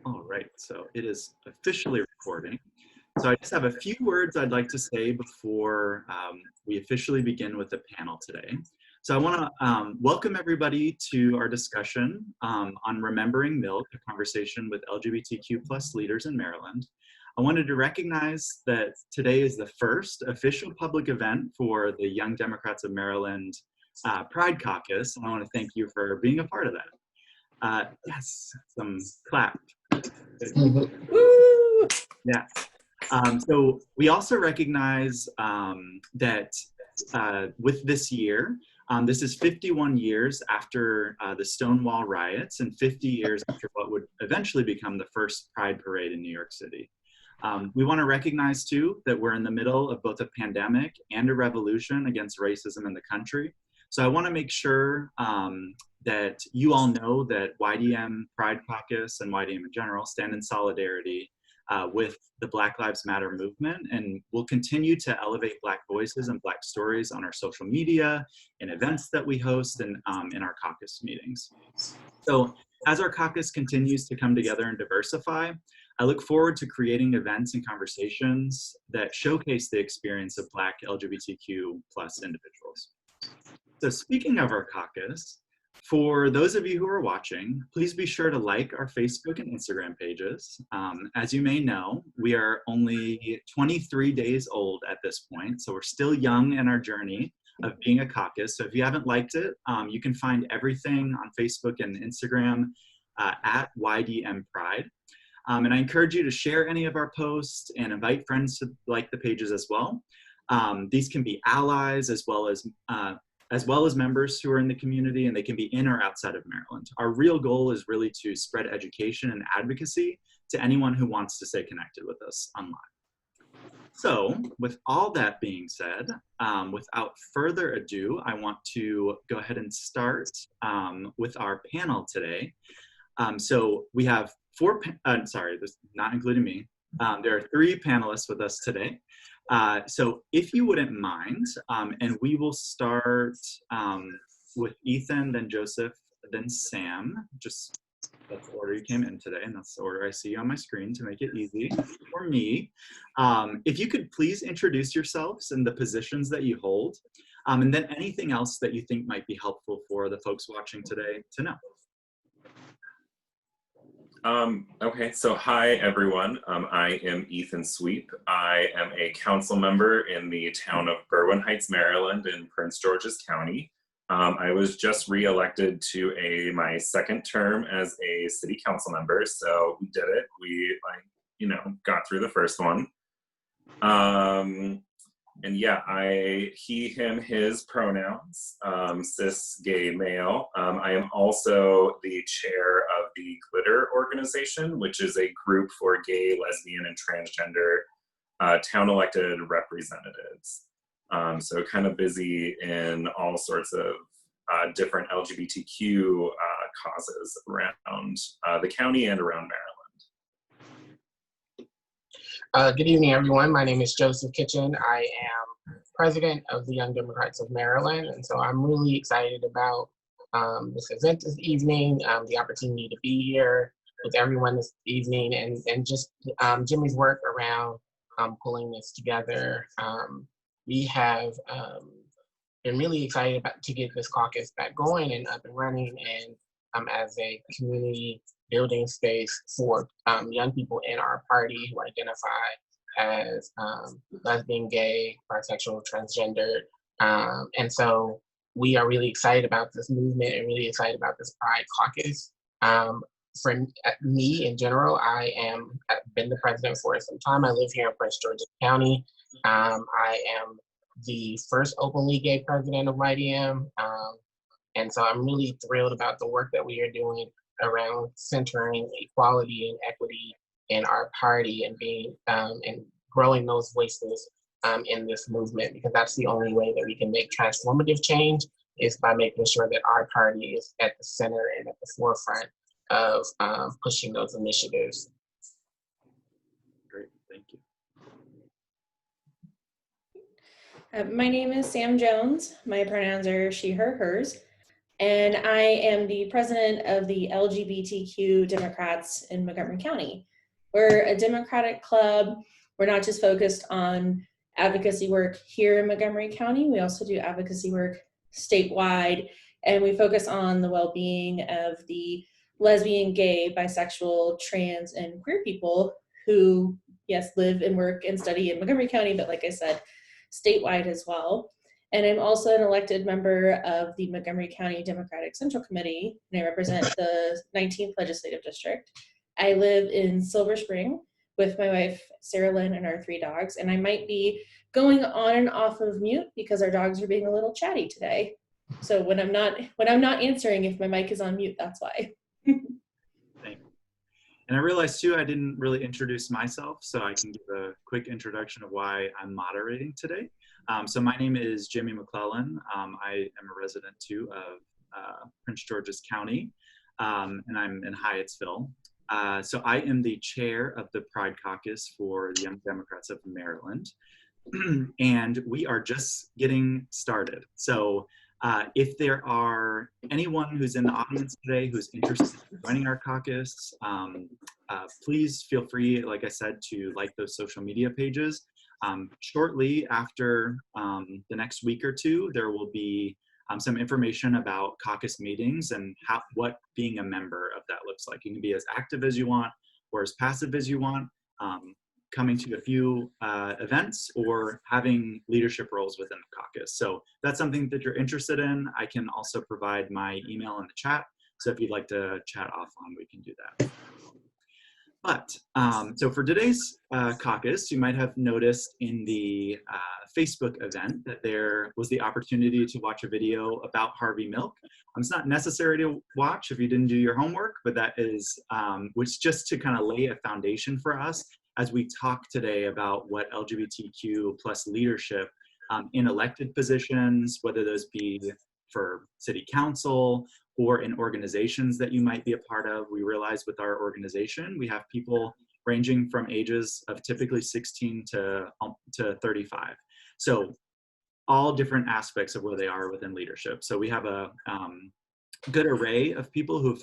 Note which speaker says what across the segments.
Speaker 1: All right, so it is officially recording. So I just have a few words I'd like to say before we officially begin with the panel today. So I want to welcome everybody to our discussion on Remembering Milk, a conversation with LGBTQ plus leaders in Maryland. I wanted to recognize that today is the first official public event for the Young Democrats of Maryland Pride Caucus, and I want to thank you for being a part of that. Yes, some clap.
Speaker 2: Woo!
Speaker 1: Yeah. So we also recognize that with this year, this is 51 years after the Stonewall riots and 50 years after what would eventually become the first Pride Parade in New York City. We want to recognize too that we're in the middle of both a pandemic and a revolution against racism in the country. So I want to make sure that you all know that YDM Pride Caucus and YDM in general stand in solidarity with the Black Lives Matter movement, and we'll continue to elevate Black voices and Black stories on our social media, in events that we host, and in our caucus meetings. So as our caucus continues to come together and diversify, I look forward to creating events and conversations that showcase the experience of Black LGBTQ plus individuals. So speaking of our caucus, for those of you who are watching, please be sure to like our Facebook and Instagram pages. As you may know, we are only 23 days old at this point, so we're still young in our journey of being a caucus. So if you haven't liked it, you can find everything on Facebook and Instagram at YDM Pride. And I encourage you to share any of our posts and invite friends to like the pages as well. These can be allies as well as members who are in the community, and they can be in or outside of Maryland. Our real goal is really to spread education and advocacy to anyone who wants to stay connected with us online. So with all that being said, without further ado, I want to go ahead and start with our panel today. So we have this not including me. There are 3 panelists with us today. So if you wouldn't mind, and we will start with Ethan, then Joseph, then Sam. Just that's the order you came in today, and that's the order I see on my screen to make it easy for me. If you could please introduce yourselves and the positions that you hold, and then anything else that you think might be helpful for the folks watching today to know.
Speaker 3: Okay, so hi everyone. I am Ethan Sweep. I am a council member in the town of Berwyn Heights, Maryland in Prince George's County. I was just re-elected to my second term as a city council member, so we did it. We got through the first one. And yeah, he, him, his pronouns, cis, gay, male. I am also the chair of the Glitter organization, which is a group for gay, lesbian, and transgender town elected representatives. So kind of busy in all sorts of different LGBTQ causes around the county and around Maryland.
Speaker 2: Good evening, everyone. My name is Joseph Kitchen. I am president of the Young Democrats of Maryland, and so I'm really excited about this event this evening, the opportunity to be here with everyone this evening, and just Jimmy's work around pulling this together. We have been really excited to get this caucus back going and up and running, and as a community building space for young people in our party who identify as lesbian, gay, bisexual, transgendered. And so we are really excited about this movement and really excited about this Pride Caucus. For me in general, I've been the president for some time. I live here in Prince George's County. I am the first openly gay president of YDM. And so I'm really thrilled about the work that we are doing around centering equality and equity in our party and being and growing those voices in this movement, because that's the only way that we can make transformative change, is by making sure that our party is at the center and at the forefront of pushing those initiatives.
Speaker 1: Great, thank you.
Speaker 4: My name is Sam Jones. My pronouns are she, her, hers. and I am the president of the LGBTQ Democrats in Montgomery County. We're a Democratic club. We're not just focused on advocacy work here in Montgomery County, we also do advocacy work statewide, and we focus on the well-being of the lesbian, gay, bisexual, trans, and queer people who, yes, live and work and study in Montgomery County, but like I said, statewide as well. And I'm also an elected member of the Montgomery County Democratic Central Committee, and I represent the 19th Legislative District. I live in Silver Spring with my wife, Sarah Lynn, and our 3 dogs, and I might be going on and off of mute because our dogs are being a little chatty today. So when I'm not answering, if my mic is on mute, that's why.
Speaker 1: Thank you. And I realized too, I didn't really introduce myself, so I can give a quick introduction of why I'm moderating today. So my name is Jimmy McClellan. I am a resident too of Prince George's County, and I'm in Hyattsville. So I am the chair of the Pride Caucus for the Young Democrats of Maryland. And we are just getting started. So if there are anyone who's in the audience today who's interested in joining our caucus, please feel free, like I said, to like those social media pages. Shortly after the next week or two, there will be some information about caucus meetings and what being a member of that looks like. You can be as active as you want or as passive as you want, coming to a few events or having leadership roles within the caucus. So that's something that you're interested in. I can also provide my email in the chat. So if you'd like to chat offline, we can do that. But, so for today's caucus, you might have noticed in the Facebook event that there was the opportunity to watch a video about Harvey Milk. It's not necessary to watch if you didn't do your homework, but that is, which just to kind of lay a foundation for us as we talk today about what LGBTQ plus leadership in elected positions, whether those be for city council or in organizations that you might be a part of. We realize with our organization, we have people ranging from ages of typically 16 to 35. So all different aspects of where they are within leadership. So we have a good array of people who've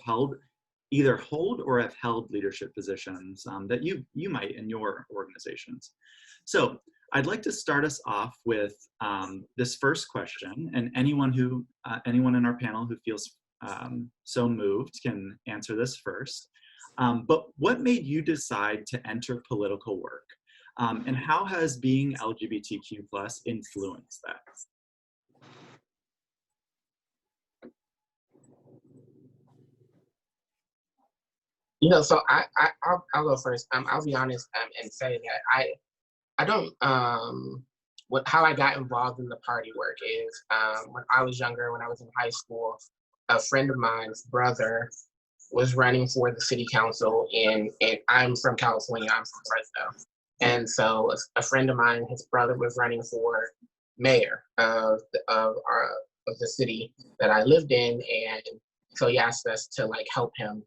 Speaker 1: either hold or have held leadership positions that you might in your organizations. So I'd like to start us off with this first question, and anyone in our panel who feels so moved can answer this first. But what made you decide to enter political work? And how has being LGBTQ plus influenced that?
Speaker 2: You know, so I'll go first. I'll be honest and say that I don't how I got involved in the party work is when I was younger, when I was in high school, a friend of mine's brother was running for the city council and I'm from California, I'm from Fresno. And so a friend of mine, his brother was running for mayor of the city that I lived in, and so he asked us to like help him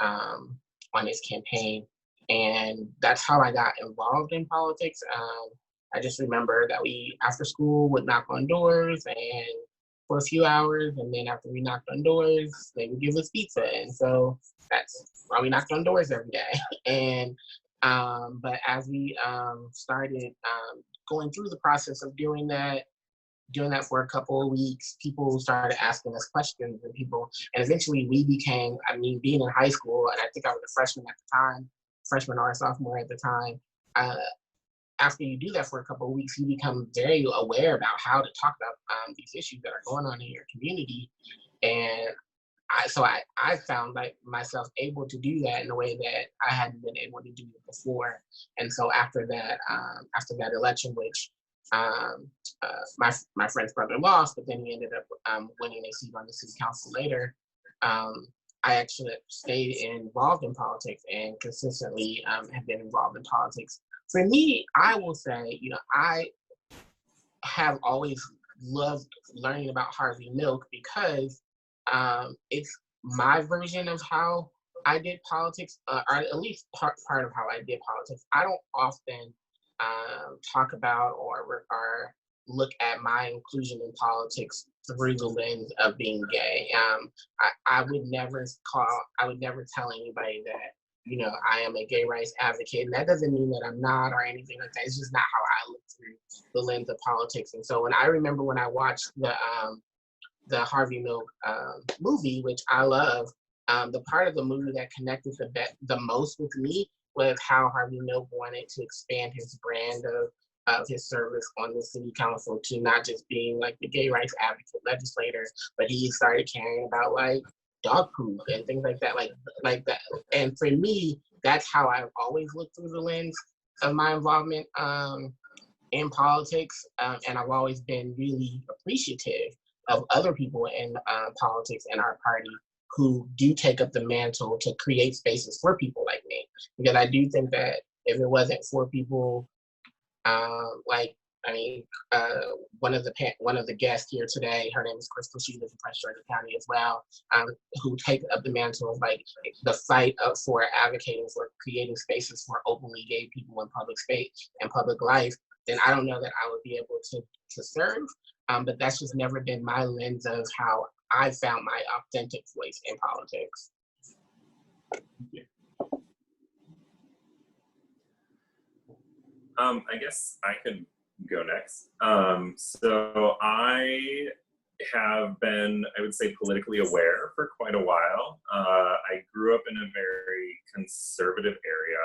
Speaker 2: on his campaign, and that's how I got involved in politics. I just remember that we, after school, would knock on doors and for a few hours, and then after we knocked on doors, they would give us pizza, and so that's why we knocked on doors every day. And but as we started going through the process of doing that for a couple of weeks, people started asking us questions, and eventually we became, being in high school, and I think I was a freshman at the time, freshman or a sophomore at the time, after you do that for a couple of weeks, you become very aware about how to talk about these issues that are going on in your community. And I found like myself able to do that in a way that I hadn't been able to do it before. And so after that election, which my friend's brother lost, but then he ended up winning a seat on the city council later. I actually stayed involved in politics and consistently have been involved in politics. For me, I will say, I have always loved learning about Harvey Milk because it's my version of how I did politics, or at least part of how I did politics. I don't often talk about or look at my inclusion in politics through the lens of being gay. I would never tell anybody that, you know, I am a gay rights advocate. And that doesn't mean that I'm not or anything like that. It's just not how I look through the lens of politics. And so when I watched the Harvey Milk movie, which I love, the part of the movie that connected the most with me was how Harvey Milk wanted to expand his brand of his service on the city council to not just being like the gay rights advocate legislator, but he started caring about like dog poop and things like that, like that. And for me, that's how I've always looked through the lens of my involvement in politics, and I've always been really appreciative of other people in politics in our party who do take up the mantle to create spaces for people like me. Because I do think that if it wasn't for people one of the guests here today, her name is Crystal, she lives in Prince George's County as well, who take up the mantle of like the fight for advocating for creating spaces for openly gay people in public space and public life, then I don't know that I would be able to serve. But that's just never been my lens of how I found my authentic voice in politics.
Speaker 3: I guess I could go next. So I have been, I would say, politically aware for quite a while. I grew up in a very conservative area,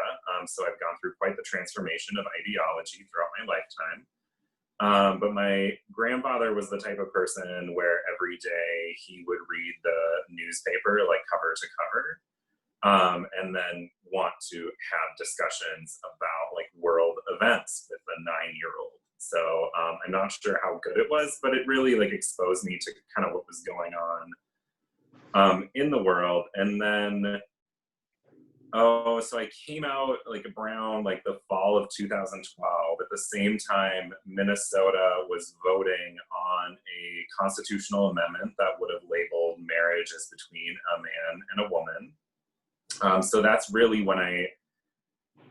Speaker 3: so I've gone through quite the transformation of ideology throughout my lifetime. But my grandfather was the type of person where every day he would read the newspaper like cover to cover. And then want to have discussions about like world events with a 9-year-old. So I'm not sure how good it was, but it really like exposed me to kind of what was going on in the world. And then, so I came out like around like the fall of 2012. At the same time, Minnesota was voting on a constitutional amendment that would have labeled marriage as between a man and a woman. So that's really when I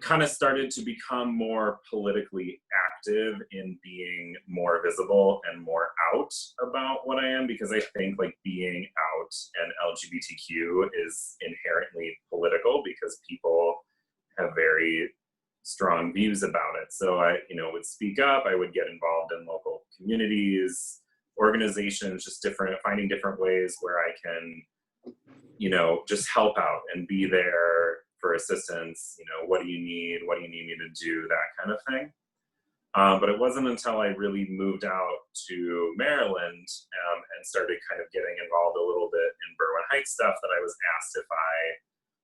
Speaker 3: kind of started to become more politically active in being more visible and more out about what I am, because I think like being out and LGBTQ is inherently political because people have very strong views about it. So I, would speak up, I would get involved in local communities, organizations, just finding different ways where I can just help out and be there for assistance. What do you need? What do you need me to do? That kind of thing. But it wasn't until I really moved out to Maryland and started kind of getting involved a little bit in Berwyn Heights stuff that I was asked if I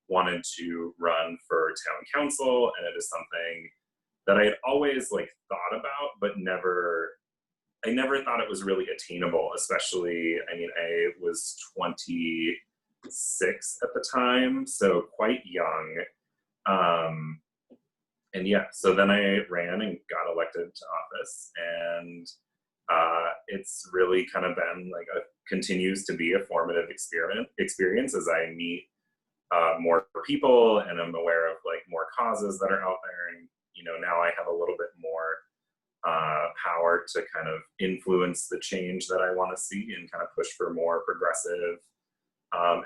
Speaker 3: wanted to run for town council. And it is something that I had always like thought about, but I never thought it was really attainable, especially, I was 26 at the time, so quite young. And yeah, so then I ran and got elected to office, and it's really kind of been like continues to be a formative experience as I meet more people and I'm aware of like more causes that are out there, and now I have a little bit more power to kind of influence the change that I want to see and kind of push for more progressive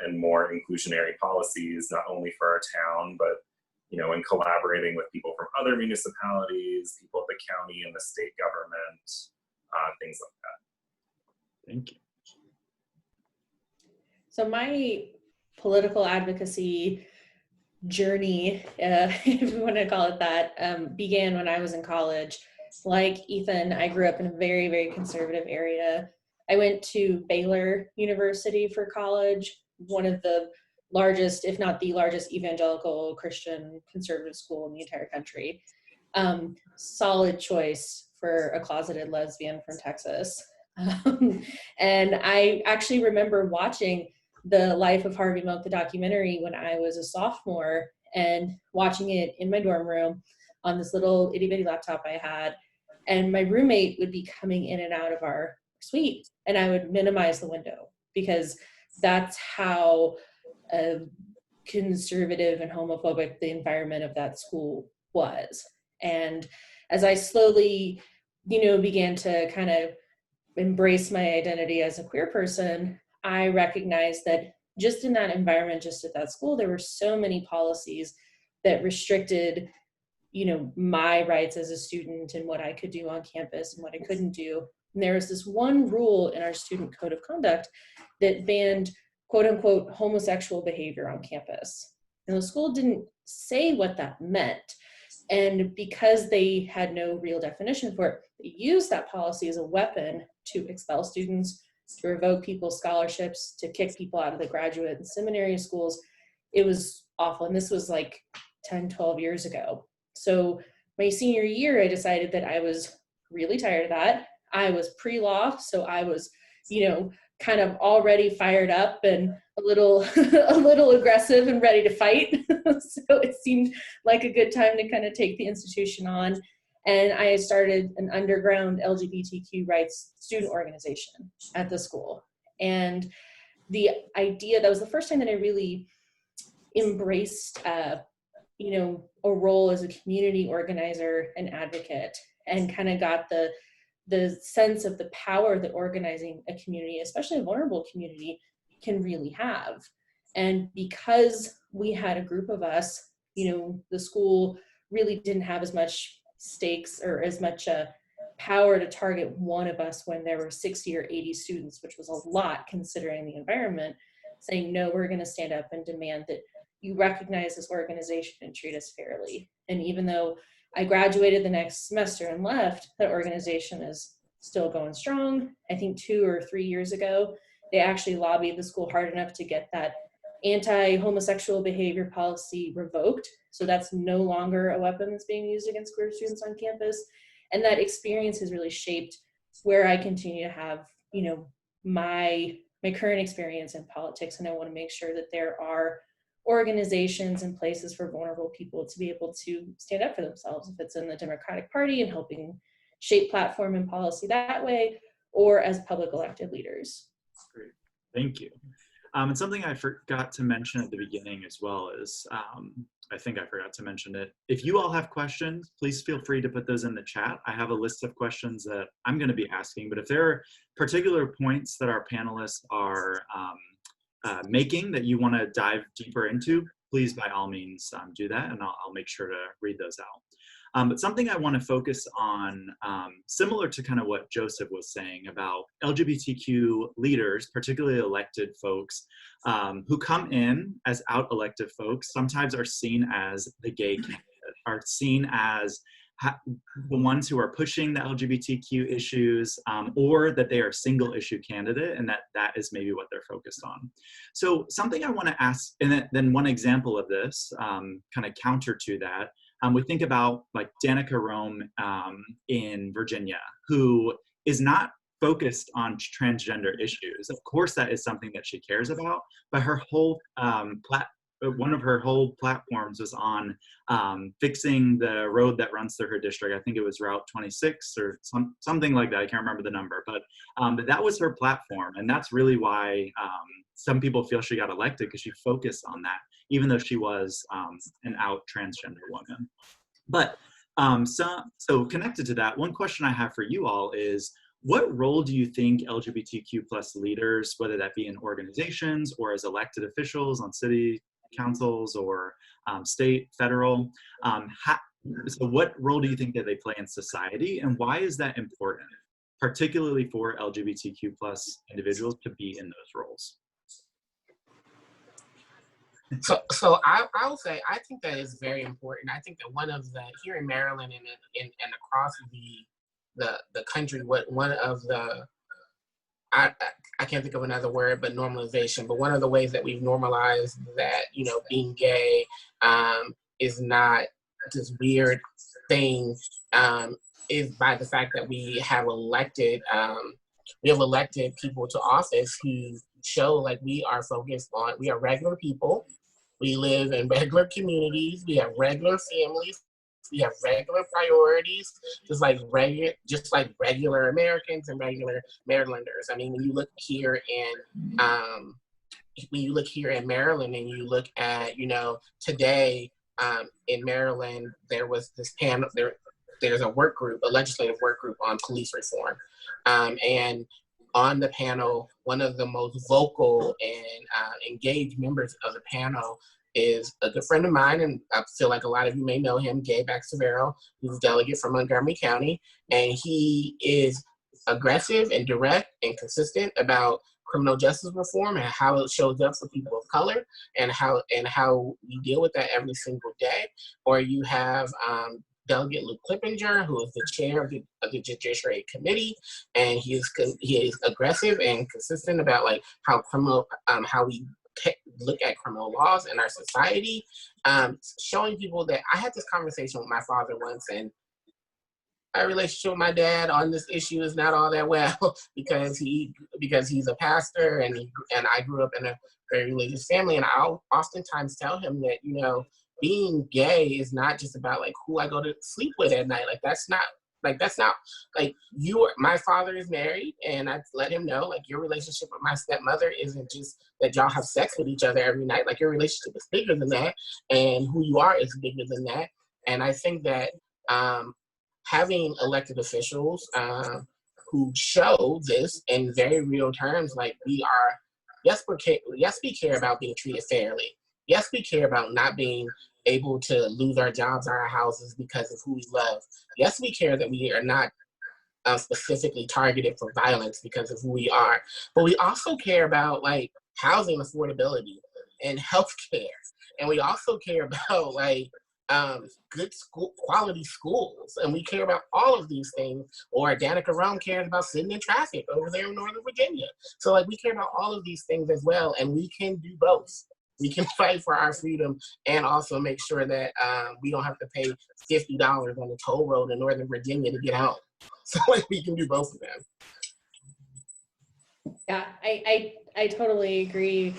Speaker 3: and more inclusionary policies, not only for our town, but in collaborating with people from other municipalities, people at the county and the state government, things like that.
Speaker 1: Thank you.
Speaker 4: So my political advocacy journey, if we want to call it that, began when I was in college. Like Ethan, I grew up in a very, very conservative area. I went to Baylor University for college, one of the largest, if not the largest, evangelical Christian conservative school in the entire country. Solid choice for a closeted lesbian from Texas. And I actually remember watching The Life of Harvey Milk, the documentary, when I was a sophomore, and watching it in my dorm room on this little itty bitty laptop I had. And my roommate would be coming in and out of our suite, and I would minimize the window because that's how conservative and homophobic the environment of that school was. And as I slowly, began to kind of embrace my identity as a queer person, I recognized that just in that environment, just at that school, there were so many policies that restricted, you know, my rights as a student and what I could do on campus and what I couldn't do. And there was this one rule in our student code of conduct that banned quote unquote homosexual behavior on campus. And the school didn't say what that meant. And because they had no real definition for it, they used that policy as a weapon to expel students, to revoke people's scholarships, to kick people out of the graduate and seminary schools. It was awful. And this was like 10, 12 years ago. So my senior year, I decided that I was really tired of that. I was pre-law, so I was, you know, kind of already fired up and a little aggressive and ready to fight. So it seemed like a good time to kind of take the institution on. And I started an underground LGBTQ rights student organization at the school. And the idea, that was the first time that I really embraced, you know, a role as a community organizer and advocate, and kind of got the sense of the power that organizing a community, especially a vulnerable community, can really have. And because we had a group of us, you know, the school really didn't have as much stakes or as much power to target one of us when there were 60 or 80 students, which was a lot considering the environment, saying, no, we're going to stand up and demand that you recognize this organization and treat us fairly. And even though I graduated the next semester and left, that organization is still going strong. I think 2 or 3 years ago, they actually lobbied the school hard enough to get that anti-homosexual behavior policy revoked. So that's no longer a weapon that's being used against queer students on campus. And that experience has really shaped where I continue to have, you know, my current experience in politics. And I want to make sure that there are organizations and places for vulnerable people to be able to stand up for themselves, if it's in the Democratic Party and helping shape platform and policy that way, or as public elected leaders.
Speaker 1: Great, thank you. And something I forgot to mention at the beginning as well is, I think I forgot to mention it. If you all have questions, please feel free to put those in the chat. I have a list of questions that I'm going to be asking, but if there are particular points that our panelists are making that you want to dive deeper into, please by all means do that, and I'll make sure to read those out. But something I want to focus on, similar to kind of what Joseph was saying about LGBTQ leaders, particularly elected folks, who come in as out elected folks, sometimes are seen as the gay candidate, are seen as the ones who are pushing the LGBTQ issues, or that they are a single issue candidate, and that is maybe what they're focused on. So something I want to ask, and then one example of this, kind of counter to that, we think about like Danica Rome in Virginia, who is not focused on transgender issues. Of course, that is something that she cares about, but her whole one of her whole platforms was on fixing the road that runs through her district. I think it was Route 26 or something like that. I can't remember the number, but that was her platform. And that's really why some people feel she got elected, because she focused on that, even though she was an out transgender woman. But so connected to that, one question I have for you all is, what role do you think LGBTQ plus leaders, whether that be in organizations or as elected officials on city councils or state, federal, so what role do you think that they play in society, and why is that important, particularly for LGBTQ plus individuals to be in those roles?
Speaker 2: So I'll say, I think that is very important. I think that one of the, here in Maryland and across the country, one of the, I can't think of another word, but normalization. But one of the ways that we've normalized that, you know, being gay is not this weird thing, is by the fact that we have elected people to office who show like we are focused on, we are regular people, we live in regular communities, we have regular families, we have regular priorities, just like regular Americans and regular Marylanders. I mean, when you look here in Maryland and you look at, you know, today in Maryland, there was this panel, there's a work group, a legislative work group on police reform. And on the panel, one of the most vocal and engaged members of the panel is a good friend of mine, and I feel like a lot of you may know him, Gabe Axavero, who's a delegate from Montgomery County, and he is aggressive and direct and consistent about criminal justice reform and how it shows up for people of color and how we deal with that every single day. Or you have Delegate Luke Clippinger, who is the chair of the Judiciary Committee, and he is aggressive and consistent about like how we look at criminal laws in our society, showing people that I had this conversation with my father once, and my relationship with my dad on this issue is not all that well because he's a pastor and I grew up in a very religious family, and I'll oftentimes tell him that, you know, being gay is not just about like who I go to sleep with at night. That's not my father is married, and I let him know, like, your relationship with my stepmother isn't just that y'all have sex with each other every night. Like, your relationship is bigger than that, and who you are is bigger than that. And I think that having elected officials who show this in very real terms, like we care about being treated fairly. Yes, we care about not being able to lose our jobs or our houses because of who we love. Yes, we care that we are not specifically targeted for violence because of who we are. But we also care about like housing affordability and healthcare. And we also care about like good quality schools. And we care about all of these things. Or Danica Rome cares about sitting in traffic over there in Northern Virginia. So like we care about all of these things as well. And we can do both. We can fight for our freedom and also make sure that we don't have to pay $50 on the toll road in Northern Virginia to get home. So like we can do both of them.
Speaker 4: Yeah, I totally agree.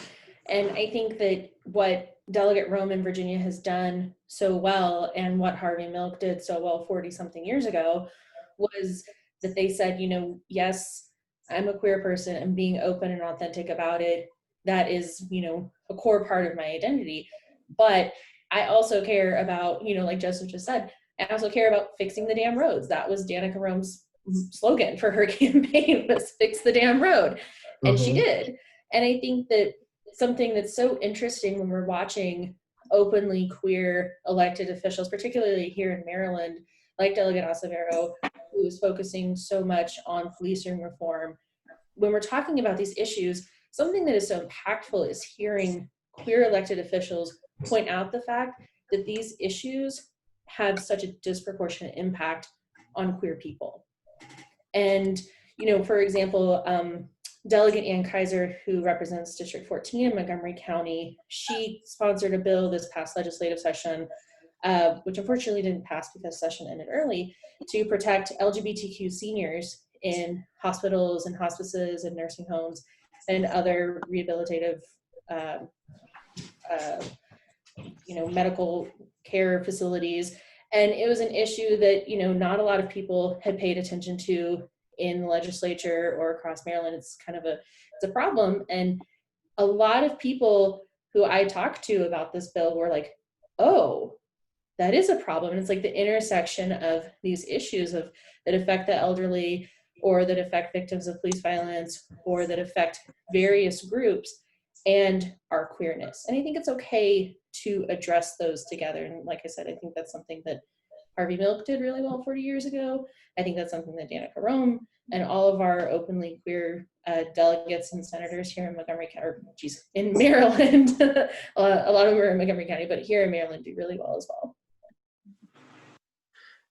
Speaker 4: And I think that what Delegate Rome in Virginia has done so well, and what Harvey Milk did so well 40-something years ago, was that they said, you know, yes, I'm a queer person, and being open and authentic about it, that is, you know, a core part of my identity. But I also care about, you know, like Joseph just said, I also care about fixing the damn roads. That was Danica Rome's slogan for her campaign, was fix the damn road. And she did. And I think that something that's so interesting when we're watching openly queer elected officials, particularly here in Maryland, like Delegate Acevero, who is focusing so much on policing reform, when we're talking about these issues, something that is so impactful is hearing queer elected officials point out the fact that these issues have such a disproportionate impact on queer people. And, you know, for example, Delegate Ann Kaiser, who represents District 14 in Montgomery County, she sponsored a bill this past legislative session, which unfortunately didn't pass because session ended early, to protect LGBTQ seniors in hospitals and hospices and nursing homes and other rehabilitative, you know, medical care facilities. And it was an issue that, you know, not a lot of people had paid attention to in the legislature or across Maryland. It's kind of it's a problem. And a lot of people who I talked to about this bill were like, oh, that is a problem. And it's like the intersection of these issues that affect the elderly, or that affect victims of police violence, or that affect various groups, and our queerness. And I think it's okay to address those together. And like I said, I think that's something that Harvey Milk did really well 40 years ago. I think that's something that Danica Rome and all of our openly queer delegates and senators here in Montgomery County, or geez, in Maryland, a lot of them are in Montgomery County, but here in Maryland do really well as well.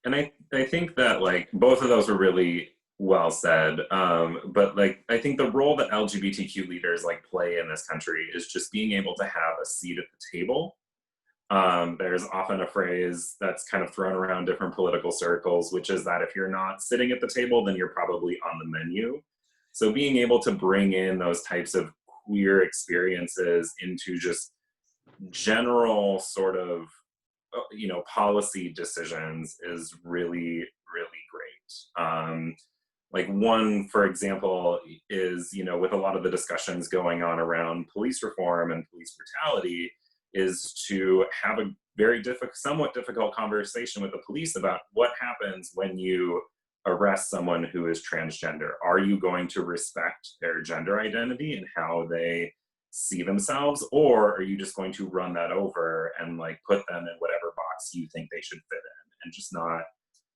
Speaker 3: And I think that like both of those were really well said, but like I think the role that LGBTQ leaders like play in this country is just being able to have a seat at the table. There's often a phrase that's kind of thrown around different political circles, which is that if you're not sitting at the table, then you're probably on the menu. So being able to bring in those types of queer experiences into just general sort of, you know, policy decisions is really, really great. Like one, for example, is, you know, with a lot of the discussions going on around police reform and police brutality, is to have somewhat difficult conversation with the police about what happens when you arrest someone who is transgender. Are you going to respect their gender identity and how they see themselves, or are you just going to run that over and like put them in whatever box you think they should fit in, and just not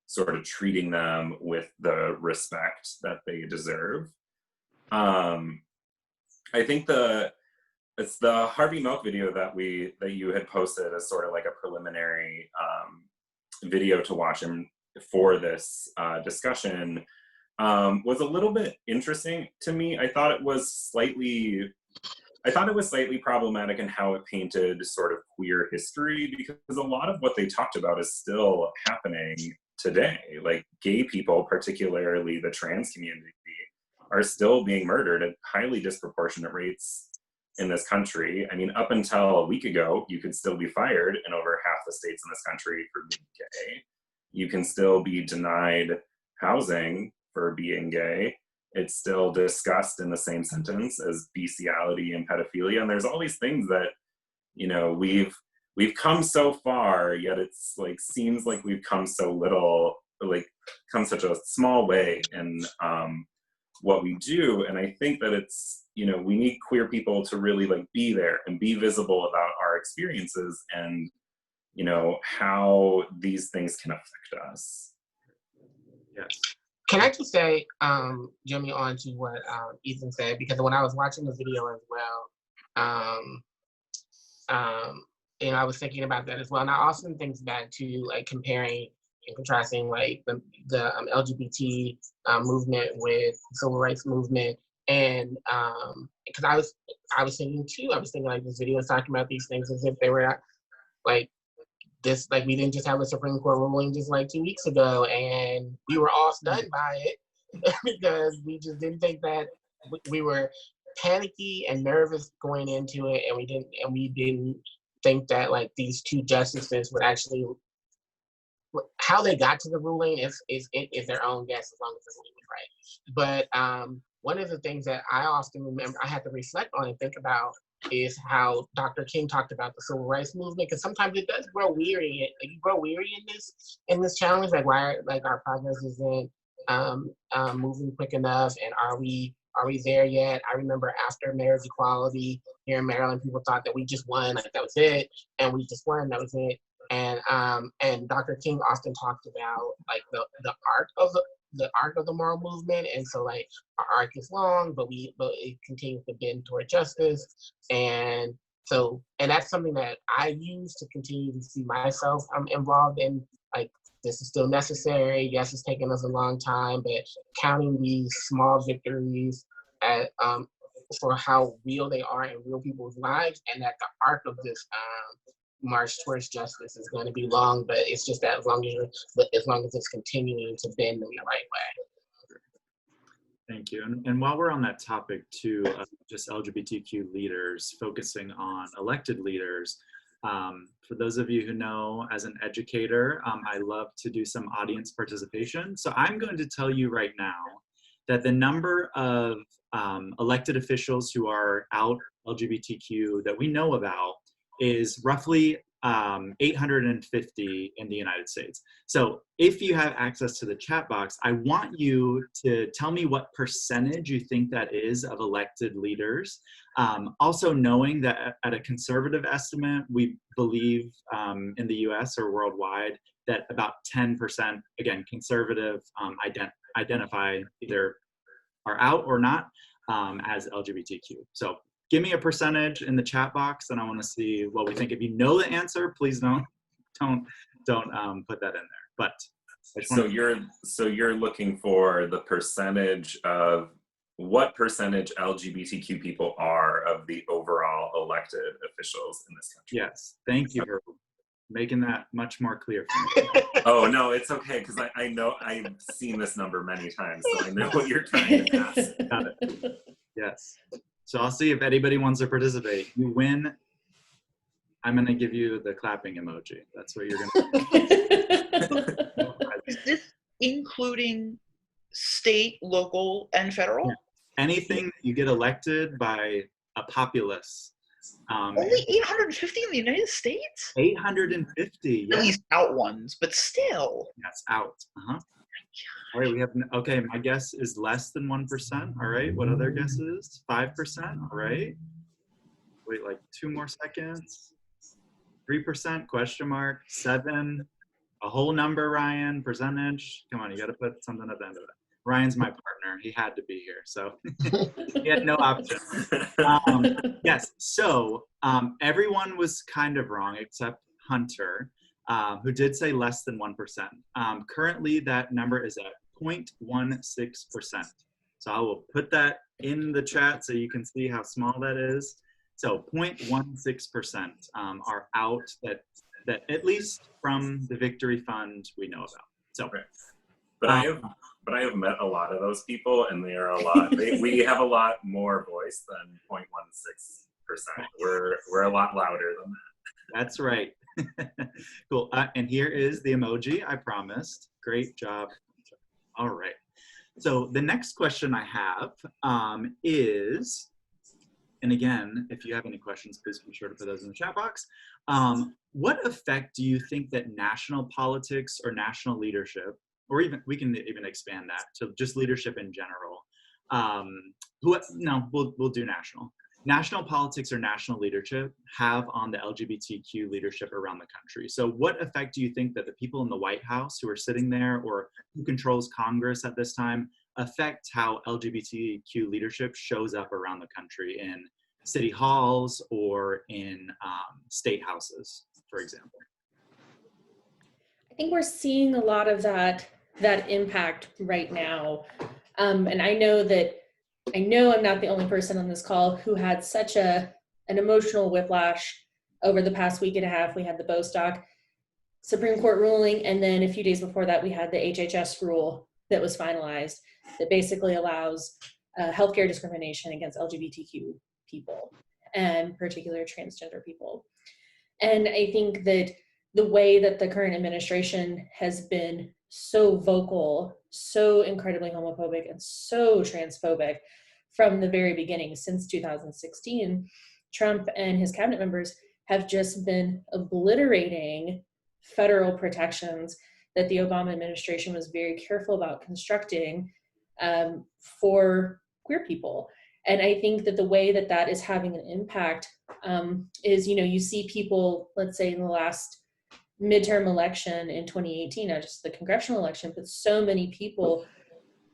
Speaker 3: sort of treating them with the respect that they deserve? I think it's the Harvey Milk video that you had posted as sort of like a preliminary video to watch for this discussion was a little bit interesting to me. I thought it was slightly problematic in how it painted sort of queer history, because a lot of what they talked about is still happening today. Like gay people, particularly the trans community, are still being murdered at highly disproportionate rates in this country. I mean, up until a week ago, you could still be fired in over half the states in this country for being gay. You can still be denied housing for being gay. It's still discussed in the same sentence as bestiality and pedophilia. And there's all these things that, you know, we've come so far, yet it's like seems like we've come so little, like come such a small way in what we do. And I think that it's, you know, we need queer people to really like be there and be visible about our experiences and, you know, how these things can affect us.
Speaker 1: Yes.
Speaker 2: Can I just say, Jimmy, on to what Ethan said, because when I was watching the video as well, you know, I was thinking about that as well. And I often think back to like comparing and contrasting like the LGBT movement with the civil rights movement. And because I was thinking too, I was thinking like this video is talking about these things as if they were like this, like we didn't just have a Supreme Court ruling just like 2 weeks ago and we were all stunned by it because we just didn't think that we were panicky and nervous going into it, and we didn't think that like these two justices would actually, how they got to the ruling is their own guess, as long as the ruling was right. But one of the things that I often remember, I had to reflect on and think about is how Dr. King talked about the civil rights movement, because sometimes it does grow weary. Like you grow weary in this challenge, like why like our progress isn't moving quick enough, and are we there yet? I remember after marriage equality here in Maryland, people thought that we just won, like that was it, and we just won, that was it. And Dr. King often talked about like the arc of the moral movement, and so like our arc is long, but it continues to bend toward justice, and that's something that I use to continue to see myself involved in. Like this is still necessary. Yes, it's taken us a long time, but counting these small victories at for how real they are in real people's lives, and that the arc of this march towards justice is going to be long, but it's just that as long as it's continuing to bend in the right way.
Speaker 1: Thank you. And while we're on that topic too, just LGBTQ leaders, focusing on elected leaders, for those of you who know, as an educator, I love to do some audience participation. So I'm going to tell you right now that the number of elected officials who are out LGBTQ that we know about is roughly 850 in the United States. So if you have access to the chat box, I want you to tell me what percentage you think that is of elected leaders. Also knowing that at a conservative estimate, we believe in the US or worldwide that about 10%, again, conservative, identify either are out or not as LGBTQ. So give me a percentage in the chat box, and I want to see what we think. If you know the answer, please don't put that in there. But
Speaker 3: so you're looking for the percentage of what percentage LGBTQ people are of the overall elected officials in this country.
Speaker 1: Yes, thank you for making that much more clear for me.
Speaker 3: Oh no, it's okay, because I know I've seen this number many times, so I know what you're trying to ask.
Speaker 1: Got it. Yes. So I'll see if anybody wants to participate. You win, I'm going to give you the clapping emoji. That's what you're going to do.
Speaker 5: Is this including state, local, and federal?
Speaker 1: Yeah. Anything that you get elected by a populace
Speaker 5: Only 850 in the United States?
Speaker 1: 850,
Speaker 5: At
Speaker 1: yes.
Speaker 5: least out ones, but still.
Speaker 1: That's out. All right, we have, okay, my guess is less than 1%. All right, what other guesses? 5%, all right. Wait, like 2 more seconds. 3%, question mark, 7, a whole number, Ryan, percentage. Come on, you gotta put something at the end of it. Ryan's my partner, he had to be here, so he had no option. Yes, so everyone was kind of wrong except Hunter, who did say less than 1%. Currently, that number is at 0.16%. So I will put that in the chat so you can see how small that is. So 0.16% are out that at least from the Victory Fund we know about. So,
Speaker 3: but I have met a lot of those people, and they are a lot. We have a lot more voice than 0.16%. We're a lot louder than that.
Speaker 1: That's right. Cool. And here is the emoji I promised. Great job. All right. So the next question I have is, and again, if you have any questions, please be sure to put those in the chat box. What effect do you think that national politics or national leadership, or even we can even expand that to just leadership in general? We'll do national. National politics or national leadership have on the LGBTQ leadership around the country. So what effect do you think that the people in the White House who are sitting there, or who controls Congress at this time, affect how LGBTQ leadership shows up around the country in city halls or in state houses, for example?
Speaker 4: I think we're seeing a lot of that impact right now. And I know I'm not the only person on this call who had such an emotional whiplash over the past week and a half. We had the Bostock Supreme Court ruling, and then a few days before that, we had the HHS rule that was finalized that basically allows healthcare discrimination against LGBTQ people, and particularly transgender people. And I think that the way that the current administration has been so vocal, so incredibly homophobic, and so transphobic from the very beginning, since 2016, Trump and his cabinet members have just been obliterating federal protections that the Obama administration was very careful about constructing for queer people. And I think that the way that is having an impact is, you see people, let's say in the last midterm election in 2018, not just the congressional election, but so many people,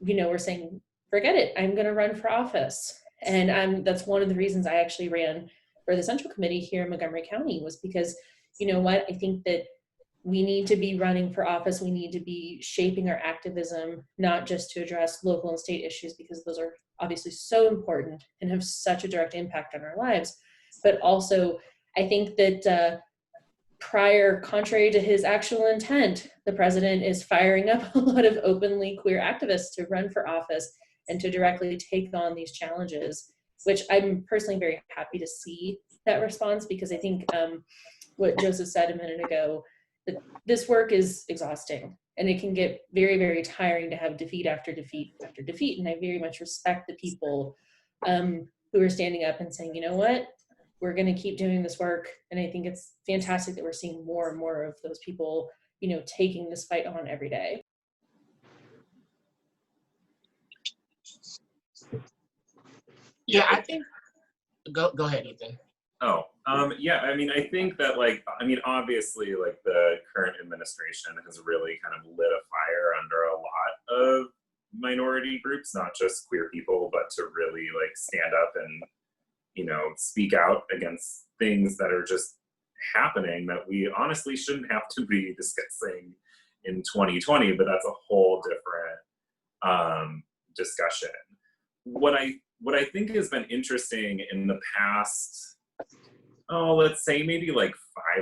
Speaker 4: were saying, forget it, I'm going to run for office. And that's one of the reasons I actually ran for the Central Committee here in Montgomery County, was because, you know what, I think that we need to be running for office. We need to be shaping our activism, not just to address local and state issues, because those are obviously so important and have such a direct impact on our lives. But also, I think that contrary to his actual intent, the president is firing up a lot of openly queer activists to run for office and to directly take on these challenges, which I'm personally very happy to see that response, because I think what Joseph said a minute ago, that this work is exhausting and it can get very, very tiring to have defeat after defeat after defeat. And I very much respect the people who are standing up and saying, you know what, we're going to keep doing this work. And I think it's fantastic that we're seeing more and more of those people, taking this fight on every day.
Speaker 2: Yeah, I think, go ahead, Ethan.
Speaker 3: Yeah, I think that, obviously, the current administration has really kind of lit a fire under a lot of minority groups, not just queer people, but to really, stand up and, speak out against things that are just happening that we honestly shouldn't have to be discussing in 2020, but that's a whole different discussion. What I think has been interesting in the past, let's say maybe 5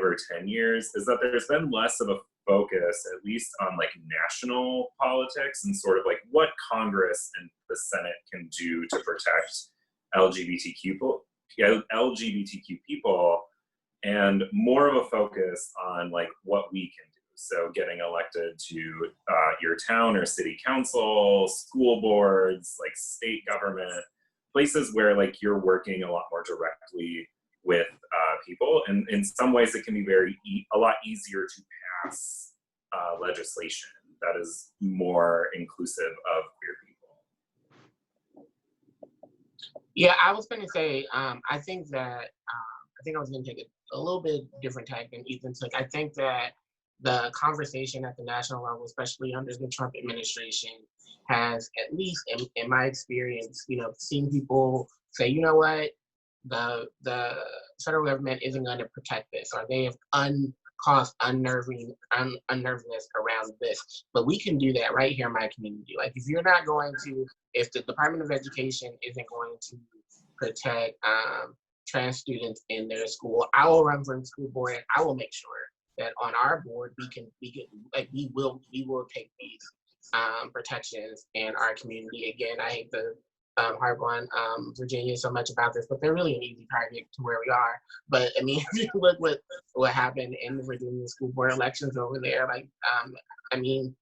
Speaker 3: or 10 years, is that there's been less of a focus, at least on national politics and sort of what Congress and the Senate can do to protect LGBTQ people, and more of a focus on what we can do. So getting elected to your town or city council, school boards, state government, places where you're working a lot more directly with people. And in some ways, it can be a lot easier to pass legislation that is more inclusive of queer people.
Speaker 2: Yeah, I was going to say, I think that, I think I was going to take a little bit different tack than Ethan took. I think that the conversation at the national level, especially under the Trump administration, has, at least in my experience, seen people say, you know what, the federal government isn't going to protect this, or they have caused unnervingness around this. But we can do that right here in my community. Like, if you're not going to, if the Department of Education isn't going to protect trans students in their school, I will run for the school board, and I will make sure that on our board we will take these protections in our community. Again, I hate to harp on Virginia so much about this, but they're really an easy target to where we are. But I mean, if you look what happened in the Virginia school board elections over there, like, I mean,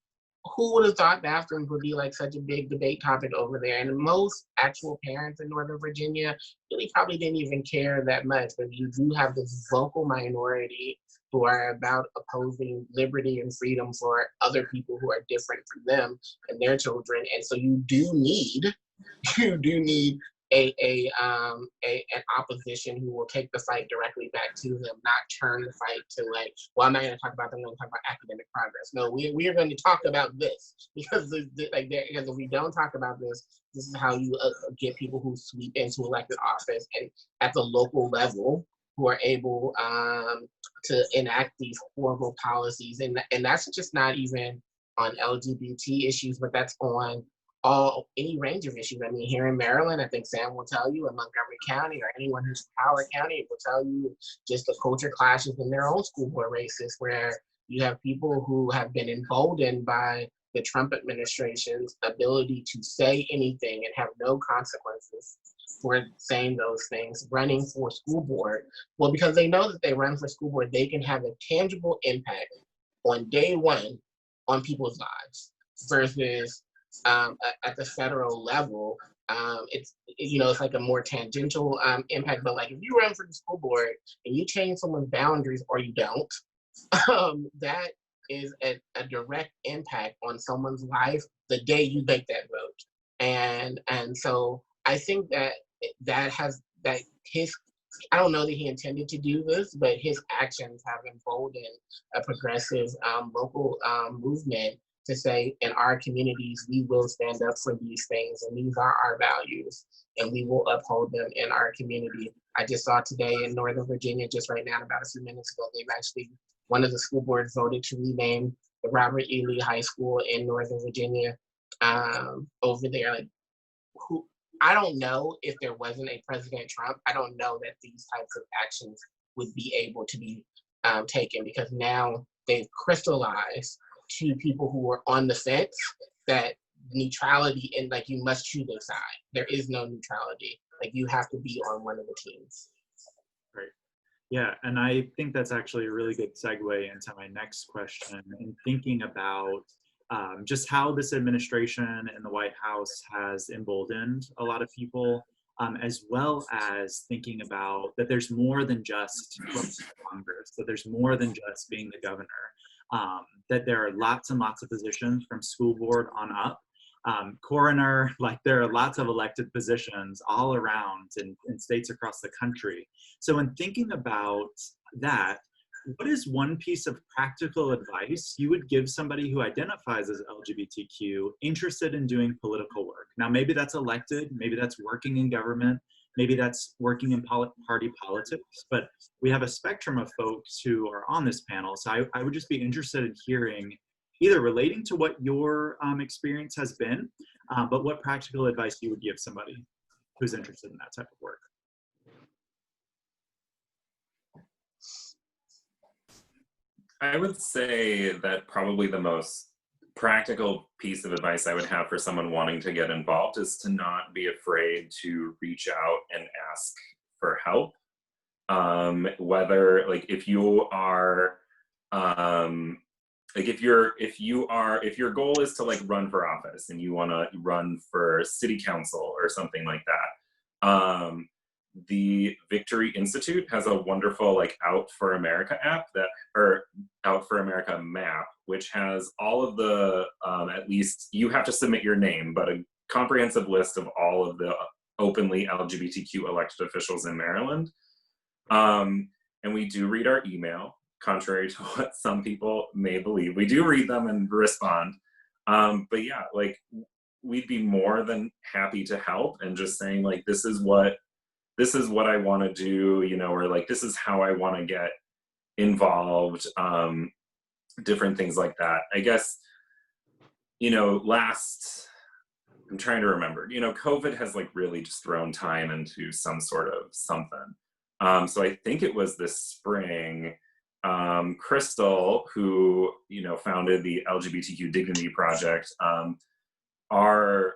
Speaker 2: who would have thought bathrooms would be like such a big debate topic over there? And most actual parents in Northern Virginia really probably didn't even care that much. But you do have this vocal minority who are about opposing liberty and freedom for other people who are different from them and their children. And so you do need an opposition who will take the fight directly back to them, not turn the fight to like, well, I'm not going to talk about them, I'm going to talk about academic progress. No, we are going to talk about this, because because if we don't talk about this is how you get people who sweep into elected office and at the local level who are able to enact these horrible policies. And that's just not even on LGBT issues, but that's on any range of issues. I mean, here in Maryland, I think Sam will tell you, in Montgomery County, or anyone who's in Howard County will tell you just the culture clashes in their own school board races, where you have people who have been emboldened by the Trump administration's ability to say anything and have no consequences for saying those things, running for school board. Well, because they know that they run for school board, they can have a tangible impact on day one on people's lives, versus at the federal level, it's like a more tangential impact. But like, if you run for the school board and you change someone's boundaries or you don't, that is a direct impact on someone's life the day you make that vote. And so I think that his, I don't know that he intended to do this, but his actions have emboldened a progressive local movement to say, in our communities, we will stand up for these things, and these are our values, and we will uphold them in our community. I just saw today in Northern Virginia, just right now, about a few minutes ago, one of the school boards voted to rename the Robert E. Lee High School in Northern Virginia over there. Like, I don't know if there wasn't a President Trump, I don't know that these types of actions would be able to be taken, because now they've crystallized to people who are on the fence that neutrality, and like, you must choose a side. There is no neutrality. Like, you have to be on one of the teams.
Speaker 1: Right. Yeah, and I think that's actually a really good segue into my next question, in thinking about just how this administration and the White House has emboldened a lot of people, as well as thinking about that there's more than just Congress, that there's more than just being the governor, that there are lots and lots of positions from school board on up. Coroner, like, there are lots of elected positions all around in states across the country. So in thinking about that, what is one piece of practical advice you would give somebody who identifies as LGBTQ interested in doing political work? Now, maybe that's elected, maybe that's working in government, maybe that's working in party politics, but we have a spectrum of folks who are on this panel. So I would just be interested in hearing, either relating to what your experience has been, but what practical advice you would give somebody who's interested in that type of work.
Speaker 3: I would say that probably the most practical piece of advice I would have for someone wanting to get involved is to not be afraid to reach out and ask for help. Whether, like, if you are, like, if your goal is to, like, run for office and you want to run for city council or something like that, the Victory Institute has a wonderful like Out for America app or Out for America map, which has all of the, at least you have to submit your name, but a comprehensive list of all of the openly LGBTQ elected officials in Maryland. And we do read our email, contrary to what some people may believe. We do read them and respond. But yeah, like we'd be more than happy to help, and just saying like, this is what I want to do, you know, or like, this is how I want to get involved, different things like that. I guess, you know, I'm trying to remember, you know, COVID has like really just thrown time into some sort of something. So I think it was this spring, Crystal, who, you know, founded the LGBTQ Dignity Project, our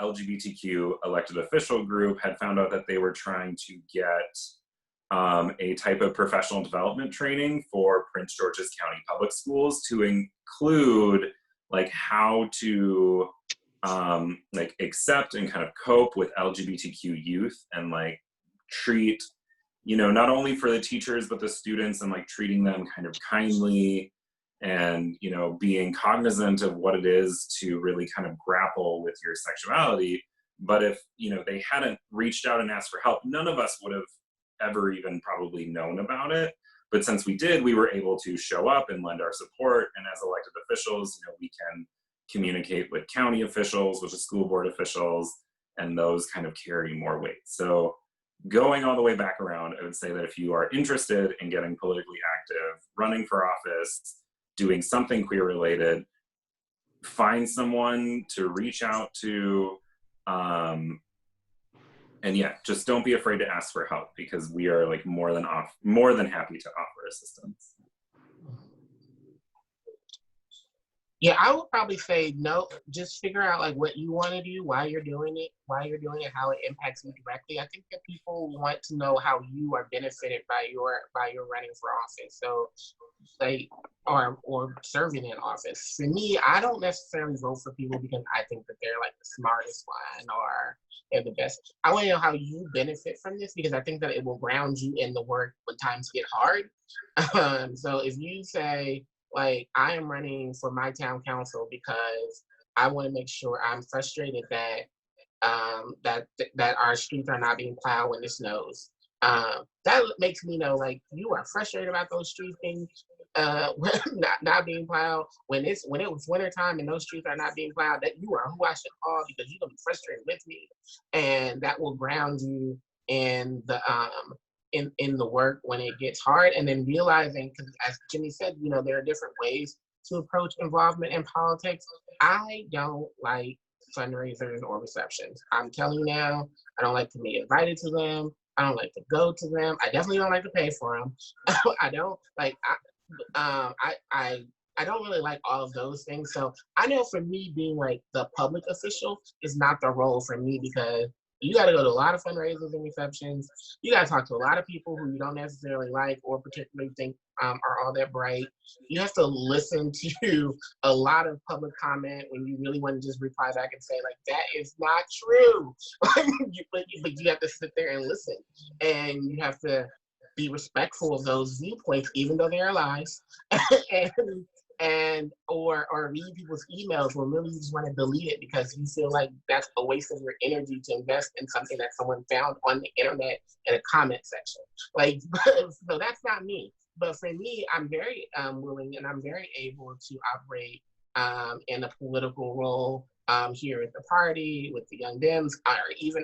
Speaker 3: LGBTQ elected official group had found out that they were trying to get a type of professional development training for Prince George's County Public Schools to include like how to like accept and kind of cope with LGBTQ youth, and like treat, you know, not only for the teachers but the students, and like treating them kind of kindly, and, you know, being cognizant of what it is to really kind of grapple with your sexuality. But if, you know, they hadn't reached out and asked for help, none of us would have ever even probably known about it. But since we did, we were able to show up and lend our support. And as elected officials, you know, we can communicate with county officials, with the school board officials, and those kind of carry more weight. So going all the way back around, I would say that if you are interested in getting politically active, running for office, doing something queer related, find someone to reach out to, and yeah, just don't be afraid to ask for help, because we are like more than happy to offer assistance.
Speaker 2: Yeah, I would probably say no. Just figure out like what you want to do, why you're doing it, how it impacts you directly. I think that people want to know how you are benefited by your running for office. So, like, or serving in office. For me, I don't necessarily vote for people because I think that they're like the smartest one or they're the best. I want to know how you benefit from this, because I think that it will ground you in the work when times get hard. So if you say, like, I am running for my town council because I want to make sure, I'm frustrated that that our streets are not being plowed when it snows. That makes me know, like, you are frustrated about those streets being not being plowed when it was winter time and those streets are not being plowed. That you are who I should call, because you're gonna be frustrated with me, and that will ground you in the in the work when it gets hard. And then realizing, because as Jimmy said, you know, there are different ways to approach involvement in politics. I don't like fundraisers or receptions. I'm telling you now, I don't like to be invited to them. I don't like to go to them. I definitely don't like to pay for them. I don't like, I don't really like all of those things. So I know for me, being like the public official is not the role for me, because you got to go to a lot of fundraisers and receptions. You got to talk to a lot of people who you don't necessarily like or particularly think are all that bright. You have to listen to a lot of public comment when you really want to just reply back and say, like, that is not true. but you have to sit there and listen. And you have to be respectful of those viewpoints, even though they're lies. or read people's emails when really you just want to delete it because you feel like that's a waste of your energy to invest in something that someone found on the internet in a comment section. Like, so that's not me. But for me, I'm very willing and I'm very able to operate in a political role here at the party with the Young Dems, or even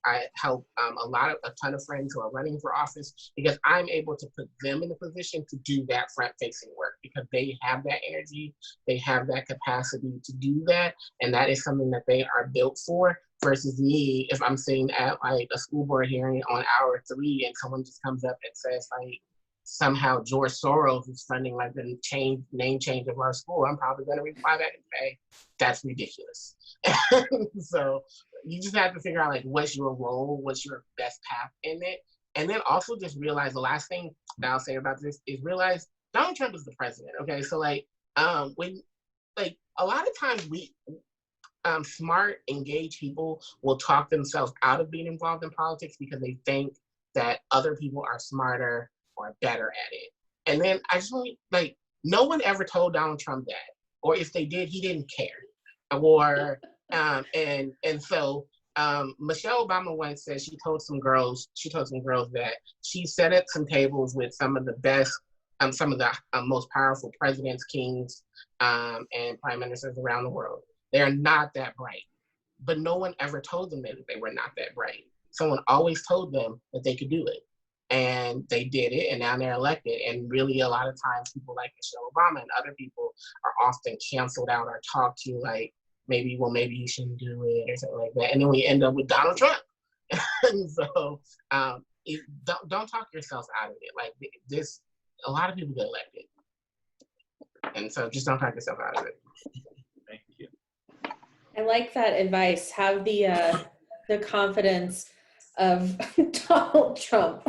Speaker 2: I help a ton of friends who are running for office, because I'm able to put them in a position to do that front-facing work, because they have that energy, they have that capacity to do that, and that is something that they are built for. Versus me, if I'm sitting at like a school board hearing on hour 3 and someone just comes up and says like, somehow George Soros is funding like the name change of our school, I'm probably going to reply back and say, that's ridiculous. So you just have to figure out like what's your role, what's your best path in it. And then also just realize, the last thing that I'll say about this is realize Donald Trump is the president. Okay. So like when, like, a lot of times smart, engaged people will talk themselves out of being involved in politics because they think that other people are smarter or better at it. And then I just want, like, no one ever told Donald Trump that, or if they did, he didn't care. Or and so Michelle Obama once said she told some girls that she sat at some tables with some of the best, some of the most powerful presidents, kings, and prime ministers around the world. They are not that bright, but no one ever told them that they were not that bright. Someone always told them that they could do it, and they did it, and now they're elected. And really, a lot of times, people like Michelle Obama and other people are often canceled out or talked to like, maybe you shouldn't do it or something like that. And then we end up with Donald Trump. And so don't talk yourself out of it. Like this, a lot of people get elected. And so just don't talk yourself out of it.
Speaker 1: Thank you.
Speaker 4: I like that advice. Have the confidence of Donald Trump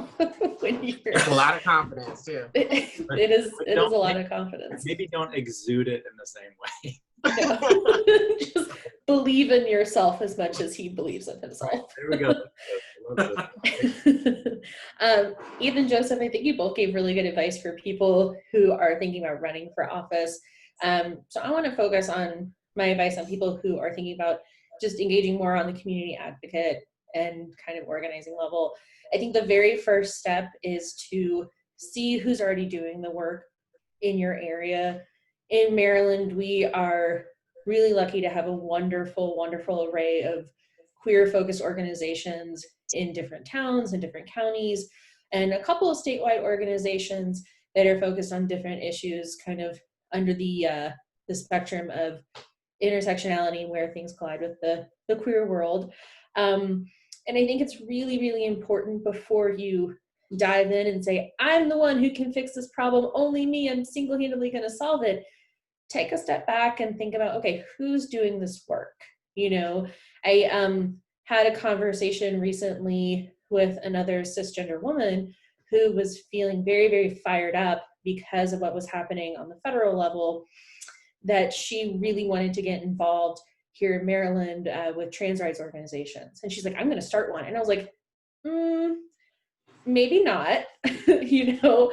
Speaker 4: when you're.
Speaker 2: It's a lot of confidence too.
Speaker 4: It is a lot of confidence.
Speaker 1: Maybe don't exude it in the same way.
Speaker 4: No. Just believe in yourself as much as he believes in himself.
Speaker 1: There we go.
Speaker 4: Ethan, Joseph, I think you both gave really good advice for people who are thinking about running for office. So I want to focus on my advice on people who are thinking about just engaging more on the community advocate and kind of organizing level. I think the very first step is to see who's already doing the work in your area. In Maryland, we are really lucky to have a wonderful, wonderful array of queer-focused organizations in different towns and different counties, and a couple of statewide organizations that are focused on different issues, kind of under the spectrum of intersectionality, where things collide with the queer world. And I think it's really, really important before you dive in and say, I'm the one who can fix this problem, only me, I'm single-handedly going to solve it. Take a step back and think about, okay, who's doing this work? You know, I had a conversation recently with another cisgender woman who was feeling very, very fired up because of what was happening on the federal level, that she really wanted to get involved here in Maryland with trans rights organizations. And she's like, I'm going to start one. And I was like, maybe not, you know.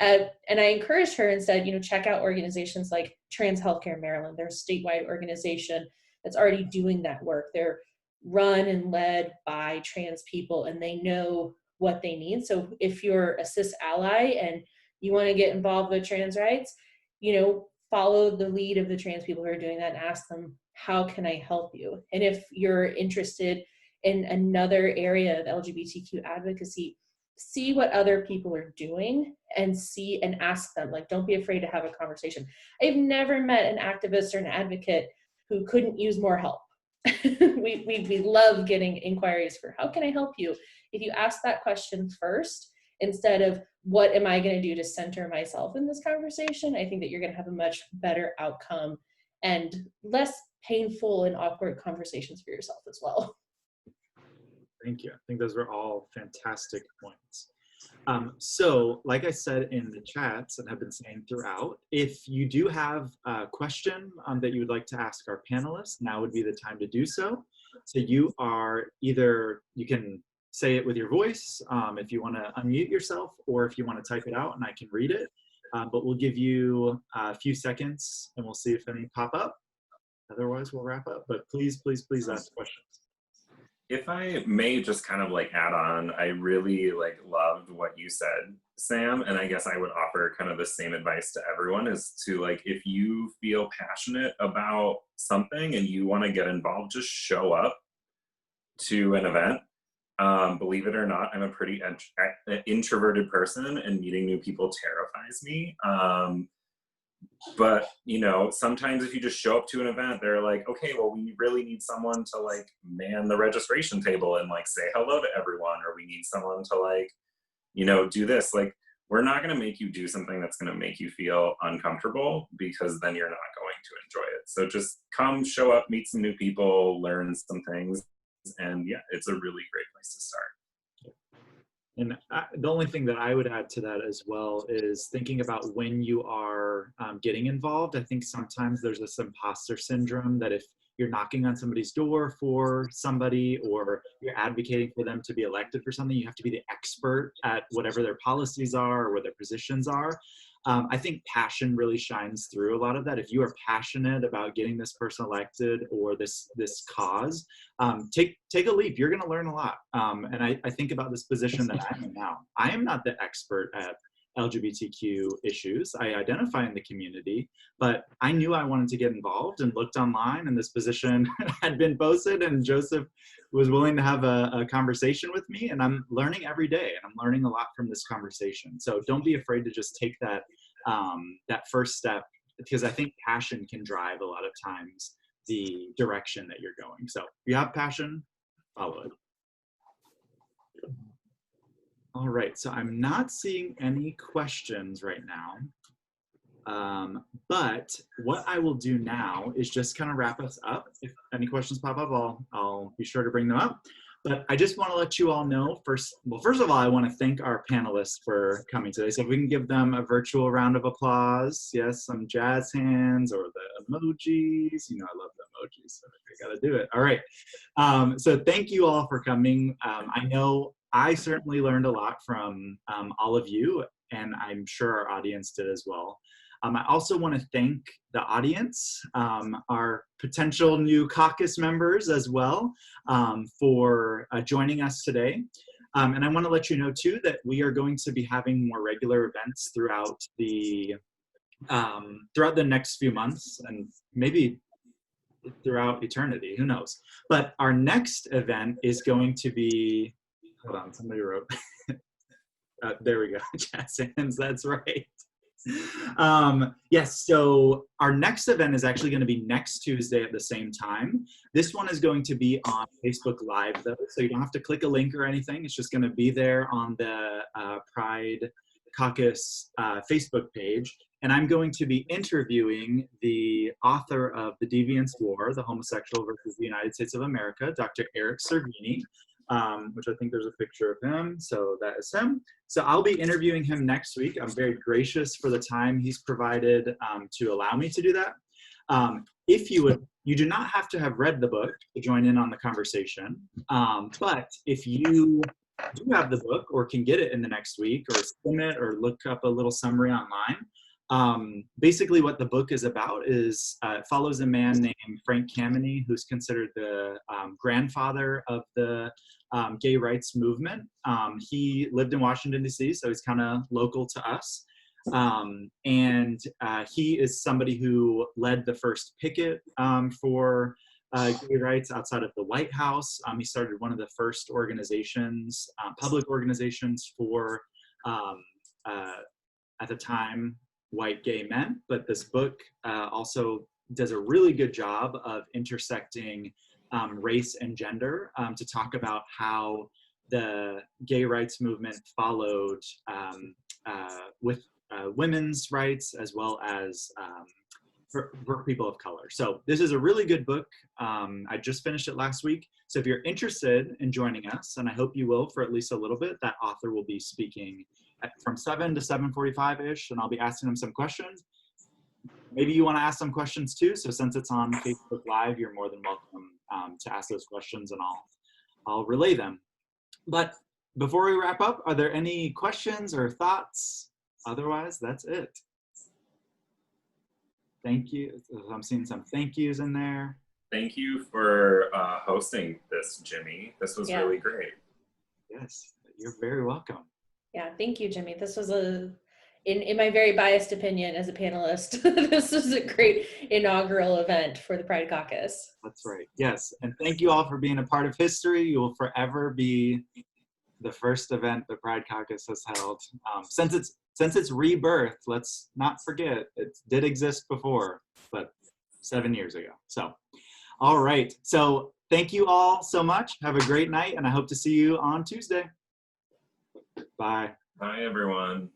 Speaker 4: And I encouraged her and said, you know, check out organizations like Trans Healthcare Maryland. They're a statewide organization that's already doing that work. They're run and led by trans people, and they know what they need. So if you're a cis ally and you want to get involved with trans rights, you know, follow the lead of the trans people who are doing that and ask them, how can I help you? And if you're interested in another area of LGBTQ advocacy, see what other people are doing and see and ask them. Like, don't be afraid to have a conversation. I've never met an activist or an advocate who couldn't use more help. we love getting inquiries for how can I help you? If you ask that question first, instead of what am I going to do to center myself in this conversation, I think that you're going to have a much better outcome and less painful and awkward conversations for yourself as well.
Speaker 1: Thank you. I think those were all fantastic points. So like I said in the chats and have been saying throughout, if you do have a question that you would like to ask our panelists, now would be the time to do so. So you can say it with your voice if you want to unmute yourself, or if you want to type it out and I can read it. But we'll give you a few seconds and we'll see if any pop up. Otherwise, we'll wrap up. But please, please, please ask questions.
Speaker 3: If I may just kind of like add on, I really loved what you said, Sam, and I guess I would offer kind of the same advice to everyone, is to if you feel passionate about something and you want to get involved, just show up to an event. Believe it or not, I'm a pretty introverted person, and meeting new people terrifies me. But, you know, sometimes if you just show up to an event, they're like, okay, well, we really need someone to man the registration table and say hello to everyone, or we need someone to you know, do this. We're not going to make you do something that's going to make you feel uncomfortable, because then you're not going to enjoy it. So just come, show up, meet some new people, learn some things. And yeah, it's a really great place to start.
Speaker 1: And the only thing that I would add to that as well is thinking about when you are getting involved. I think sometimes there's this imposter syndrome that if you're knocking on somebody's door for somebody, or you're advocating for them to be elected for something, you have to be the expert at whatever their policies are or what their positions are. I think passion really shines through a lot of that. If you are passionate about getting this person elected or this cause, take a leap. You're going to learn a lot. And I think about this position that I'm in now. I am not the expert at LGBTQ issues. I identify in the community, but I knew I wanted to get involved and looked online, and this position had been posted, and Joseph was willing to have a conversation with me, and I'm learning every day, and I'm learning a lot from this conversation. So don't be afraid to just take that that first step, because I think passion can drive a lot of times the direction that you're going. So if you have passion, follow it. All right, so I'm not seeing any questions right now, but what I will do now is just kind of wrap us up. If any questions pop up, I'll be sure to bring them up. But I just want to let you all know first of all, I want to thank our panelists for coming today. So if we can give them a virtual round of applause. Yes, some jazz hands or the emojis. You know, I love the emojis, so I got to do it. All right, so thank you all for coming. I know I certainly learned a lot from all of you, and I'm sure our audience did as well. I also want to thank the audience, our potential new caucus members as well, for joining us today. And I want to let you know too that we are going to be having more regular events throughout the next few months, and maybe throughout eternity, who knows. But our next event is going to be, hold on, somebody wrote, there we go, jazz hands, that's right. Yes, so our next event is actually going to be next Tuesday at the same time. This one is going to be on Facebook Live though, so you don't have to click a link or anything. It's just going to be there on the Pride Caucus Facebook page. And I'm going to be interviewing the author of The Deviance War, The Homosexual versus the United States of America, Dr. Eric Servini, which I think there's a picture of him, so that is him. So I'll be interviewing him next week. I'm very gracious for the time he's provided to allow me to do that. If you would, you do not have to have read the book to join in on the conversation, but if you do have the book or can get it in the next week or skim it or look up a little summary online, basically what the book is about is it follows a man named Frank Kameny, who's considered the grandfather of the gay rights movement. He lived in Washington, D.C., so he's kind of local to us. And he is somebody who led the first picket for gay rights outside of the White House. He started one of the first organizations, public organizations for, at the time, white gay men. But this book also does a really good job of intersecting race and gender to talk about how the gay rights movement followed with women's rights as well as for people of color. So this is a really good book. I just finished it last week. So if you're interested in joining us, and I hope you will for at least a little bit, that author will be speaking from 7 to 7:45-ish, and I'll be asking him some questions. Maybe you want to ask some questions too. So since it's on Facebook Live, you're more than welcome to ask those questions, and I'll relay them. But before we wrap up, are there any questions or thoughts? Otherwise, that's it. Thank you. I'm seeing some thank yous in there.
Speaker 3: Thank you for hosting this, Jimmy. This was really great.
Speaker 1: Yes, you're very welcome.
Speaker 4: Yeah, thank you, Jimmy. This was in my very biased opinion as a panelist, this was a great inaugural event for the Pride Caucus.
Speaker 1: That's right. Yes, and thank you all for being a part of history. You will forever be the first event the Pride Caucus has held. Since its rebirth, let's not forget, it did exist before, but 7 years ago. So, all right. So thank you all so much. Have a great night, and I hope to see you on Tuesday. Bye.
Speaker 3: Bye, everyone.